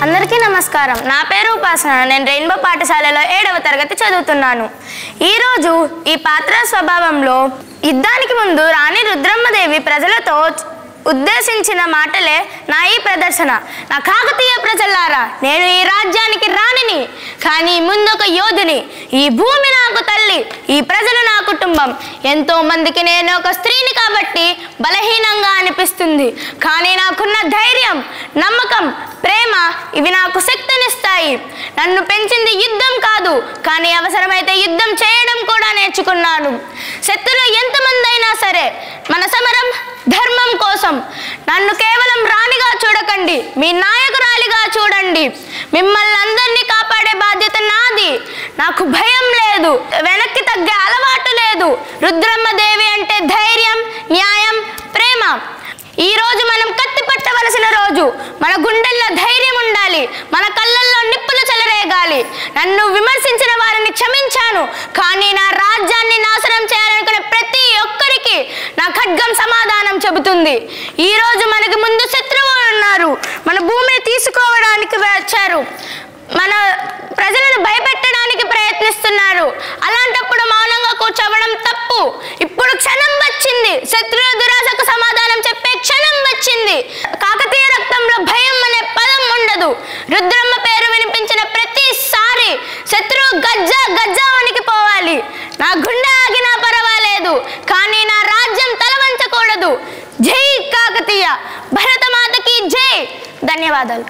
అందరికీ నమస్కారం. నా పేరు ఉపాసన. నేను రెయిన్బో పాఠశాలలో 7వ తరగతి చదువుతున్నాను. ఈరోజు ఈ పాత్ర స్వభావంలో యుద్ధానికి ముందు రాణి రుద్రమ్మదేవి ప్రజలతో ఉద్దేశించిన మాటలే నా ఈ ప్రదర్శన. నా కాకతీయ ప్రజలారా, నేను ఈ రాజ్యానికి రాణిని, కానీ ముందొక యోధుని. ఈ భూమి నాకు తల్లి, ఈ ప్రజలు నా కుటుంబం. ఎంతో మందికి నేను ఒక స్త్రీని కాబట్టి బలహీనంగా అనిపిస్తుంది, కానీ నాకున్న ధైర్యం, నమ్మకం, ప్రేమ ఇవి నాకు శక్తినిస్తాయి. నన్ను పెంచింది యుద్ధం కాదు, కానీ అవసరమైతే యుద్ధం చేయడం కూడా నేర్చుకున్నాను. శత్రులు ఎంతమంది అయినా సరే మన సమరం ధర్మం కోసం. నన్ను కేవలం రాణిగా చూడకండి, మీ నాయకురాలిగా చూడండి. మిమ్మల్ని అందరినీ కాపాడే బాధ్యత నాది. నాకు భయం లేదు, వెనక్కి తగ్గే అలవాటు లేదు. రుద్రమ్మదేవి అంటే ధైర్యం, న్యాయం, ప్రేమ. ఈ రోజు మనం కత్తి పట్టవలసిన రోజు. మన గుండెల్లో ధైర్యం ఉండాలి, మన కళ్ళల్లో నిప్పులు చెలరేగాలి. నన్ను విమర్శించిన వారిని క్షమించాను, కానీ నా రాజ్యాన్ని నాశనం చేయాలనుకునే ప్రతి ఒక్కరికి నా ఖడ్గం సమాధానం చెబుతుంది. ఈ రోజు మనకి ముందు శత్రువులు ఉన్నారు, మన భూమిని తీసుకోవడానికి వచ్చారు, మన ప్రజలను భయపెట్టడానికి ప్రయత్నిస్తున్నారు. అలాంటప్పుడు మౌనంగా కూర్చోవడం తప్పు. ఇప్పుడు క్షణం వచ్చింది, శత్రువుల దురాశకు సమాధానం చెప్పే క్షణం వచ్చింది. కాకతీయ రక్తంలో భయం అనే పదం ఉండదు. రుద్రమ్మ పేరు వినిపించిన ప్రతిసారి శత్రువు గజ్జా గజ్జా వణికిపోవాలి. నా గుండె ఆగినా పర్వాలేదు, కానీ నా రాజ్యం తలవంచకూడదు. జై కాకతీయ, భరతమాతకి జై. ధన్యవాదాలు.